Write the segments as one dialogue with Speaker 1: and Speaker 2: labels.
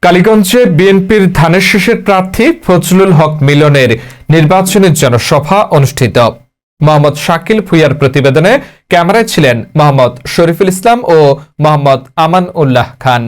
Speaker 1: কালীগঞ্জে বিএনপির ধানের শীষের প্রার্থী ফজলুল হক মিলনের নির্বাচনী জনসভা অনুষ্ঠিত। মোহাম্মদ শাকিল ভুঁইয়ার প্রতিবেদনে ক্যামেরায় ছিলেন মোহাম্মদ শরীফুল ইসলাম ও মোহাম্মদ আমান উল্লাহ খান।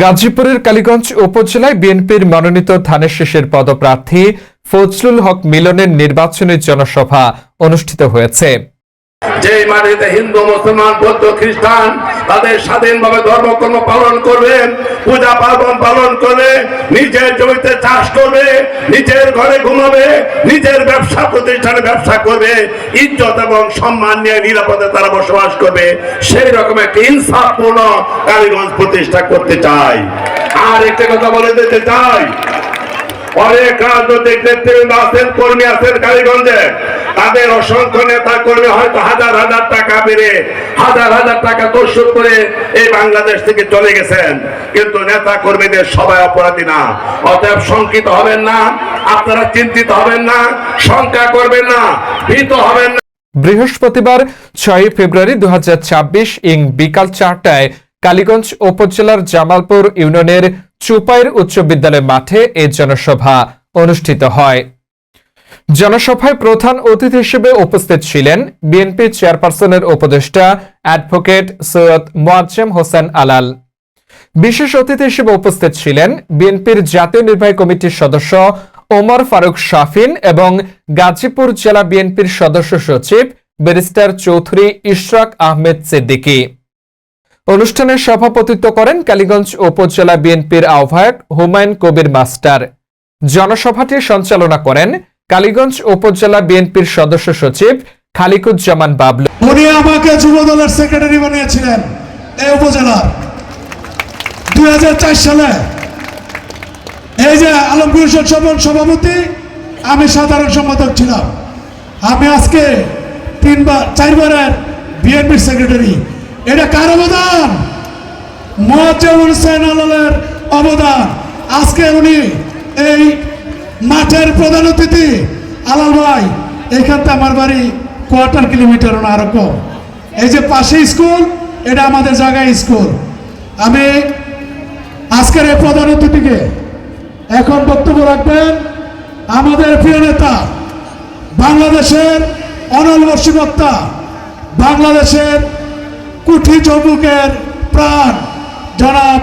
Speaker 1: গাজীপুরের কালীগঞ্জ উপজেলায় বিএনপির মনোনীত ধানের শীষের পদপ্রার্থী ফজলুল হক মিলনের নির্বাচনী জনসভা অনুষ্ঠিত হয়েছে।
Speaker 2: যে মাটিতে হিন্দু, মুসলমান, বৌদ্ধ, খ্রিস্টান তাদের স্বাধীনভাবে ধর্মকর্ম পালন করবে, পূজা পার্বণ পালন করবে, নিজের জমিতে চাষ করবে, নিজের ঘরে ঘুমাবে, নিজের ব্যবসা প্রতিষ্ঠানে ব্যবসা করবে, ইজ্জত এবং সম্মান নিয়ে নিরাপদে তারা বসবাস করবে, সেই রকম একটি ইনসাফপূর্ণ কালীগঞ্জ প্রতিষ্ঠা করতে চাই। আর একটা কথা বলে দিতে চাই, অনেক রাজনৈতিক নেতৃবৃন্দ আছেন, কর্মী আছেন কালীগঞ্জে, তাদের অসংখ্য নেতা কর্মী হয়তো হাজার হাজার টাকা বেড়ে হাজার হাজার টাকা দর্শক করে এই বাংলাদেশ থেকে চলে গেছেন, কিন্তু নেতা কর্মীদের সবাই অপরাধী না। অতএব শঙ্কিত হবেন না, আপনারা চিন্তিত হবেন না, শঙ্কা করবেন না, ভীত হবেন না।
Speaker 1: বৃহস্পতিবার 6 ফেব্রুয়ারি 2026 বিকাল 4টায় কালীগঞ্জ উপজেলার জামালপুর ইউনিয়নের চুপাইর উচ্চ বিদ্যালয় মাঠে এই জনসভা অনুষ্ঠিত হয়। জনসভায় প্রধান অতিথি হিসেবে উপস্থিত ছিলেন বিএনপি চেয়ারপারসনের উপদেষ্টা অ্যাডভোকেট সৈয়দ মোয়াজ্জেম হোসেন আলাল। বিশেষ অতিথি হিসেবে উপস্থিত ছিলেন বিএনপির জাতীয় নির্বাহী কমিটির সদস্য ওমর ফারুক শাফিন এবং গাজীপুর জেলা বিএনপির সদস্য সচিব ব্যারিস্টার চৌধুরী ইশরাক আহমেদ সিদ্দিকী। অনুষ্ঠানে সভাপতিত্ব করেন কালীগঞ্জ উপজেলা বিএনপির আহ্বায়ক হুমায়ুন কবির মাস্টার। জনসভাটি সঞ্চালনা করেন কালীগঞ্জ উপজেলা বিএনপির সদস্য সচিব খালিকুজ্জামান বাবলু।
Speaker 3: উনি আমাকে যুব দলের সেক্রেটারি বানিয়েছিলেন এই উপজেলার 2004 সালে। এই যে আলমগীর সভাপতি, আমি সাধারণ সম্পাদক ছিলাম। আমি আজকে 4বারের বিএনপির সেক্রেটারি। এটা কার অবদান? মোয়াজ্জেম হোসেন আলালের অবদান। আজকে উনি এই মাঠের প্রধান অতিথি। আলাল ভাই, এখান থেকে আমার বাড়ি কোয়ার্টার কিলোমিটার না আরো কম। এই যে পাশে স্কুল, এটা আমাদের জায়গায় স্কুল। আমি আজকের এই প্রধান অতিথিকে এখন বক্তব্য রাখবেন আমাদের প্রিয় নেতা, বাংলাদেশের অনলবর্ষী বক্তা, বাংলাদেশের কুঠি যুবকের প্রাণ জনাব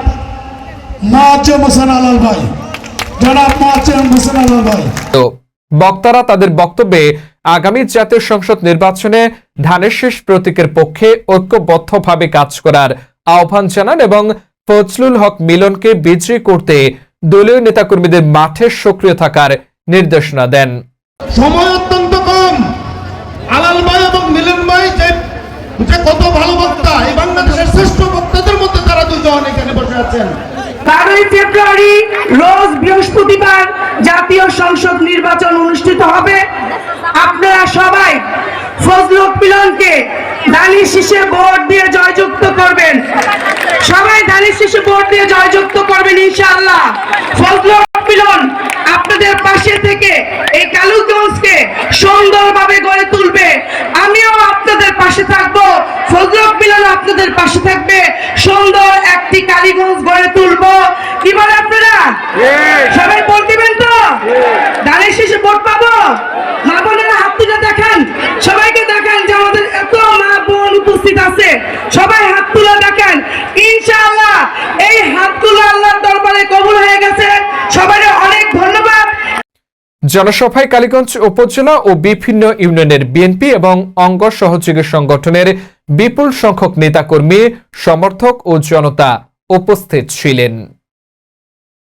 Speaker 3: মোয়াজ্জেম হোসেন আলাল ভাই।
Speaker 1: বক্তারা তাদের বক্তব্যে আগামী জাতীয় সংসদ নির্বাচনে ধানের শীষ প্রতীকের পক্ষে ঐক্যবদ্ধভাবে কাজ করার আহ্বান জানান এবং ফজলুল হক মিলনকে বিজয়ী করতে দলীয় নেতাকর্মীদের মাঠে সক্রিয় থাকার নির্দেশনা দেন।
Speaker 4: সময় অত্যন্ত কম। আলাল ভাই এবং মিলন ভাই যে কত ভালো বক্তা, এই বাংলাদেশের শ্রেষ্ঠ বক্তাদের মধ্যে তারা দুজন এখানে বসে আছেন।
Speaker 5: 12 ফেব্রুয়ারি রোজ বৃহস্পতিবার জাতীয় সংসদ নির্বাচন অনুষ্ঠিত হবে। আপনারা সবাই ফজলুল হক মিলনকে ধানের শীষে ভোট দিয়ে জয়যুক্ত করবেন। সবাই ধানের শীষে ভোট দিয়ে জয়যুক্ত করবেন ইনশাআল্লাহ। ফজলুল হক মিলন আপনাদের পাশে থেকে এই কালীগঞ্জকে সুন্দরভাবে গড়ে তুলবে। আমিও আপনাদের পাশে থাকবো, ফজলুল হক মিলন আপনাদের পাশে থাকবে। সুন্দর একটি কালীগঞ্জ গড়ে তুলবো। কি বলে আপনারা? সবাই ভোট দিবেন তো? ধানের শীষে ভোট পাবো? মা বোনেরা হাত তুলে দেখান, সবাইকে দেখান যে আমাদের এত মা বোন উপস্থিত আছে। সবাই হাত তুলে দেখান। ইনশাআল্লাহ এই হাতগুলো আল্লাহর দরবারে কবুল হয়ে গেছে। সবাই অনেক ধন্যবাদ।
Speaker 1: জনসভায় কালীগঞ্জ উপজেলা ও বিভিন্ন ইউনিয়নের বিএনপি এবং অঙ্গ সহযোগী সংগঠনের বিপুল সংখ্যক নেতাকর্মী, সমর্থক ও জনতা উপস্থিত ছিলেন।